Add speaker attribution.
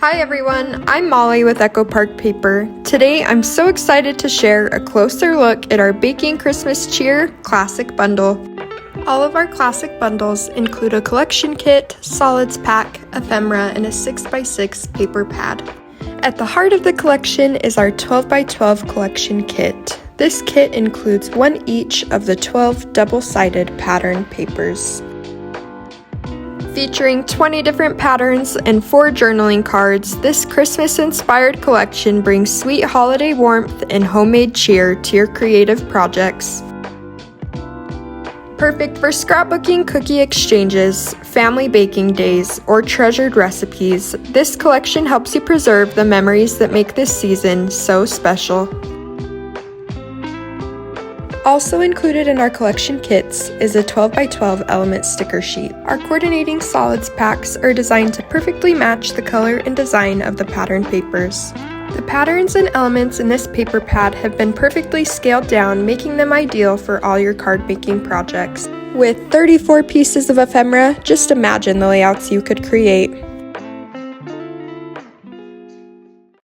Speaker 1: Hi everyone, I'm Molly with Echo Park Paper. Today I'm so excited to share a closer look at our Baking Christmas Cheer Classic Bundle. All of our classic bundles include a collection kit, solids pack, ephemera, and a 6x6 paper pad. At the heart of the collection is our 12x12 collection kit. This kit includes one each of the 12 double-sided pattern papers. Featuring 20 different patterns and 4 journaling cards, this Christmas-inspired collection brings sweet holiday warmth and homemade cheer to your creative projects. Perfect for scrapbooking, cookie exchanges, family baking days, or treasured recipes, this collection helps you preserve the memories that make this season so special. Also included in our collection kits is a 12x12 element sticker sheet. Our coordinating solids packs are designed to perfectly match the color and design of the pattern papers. The patterns and elements in this paper pad have been perfectly scaled down, making them ideal for all your card making projects. With 34 pieces of ephemera, just imagine the layouts you could create.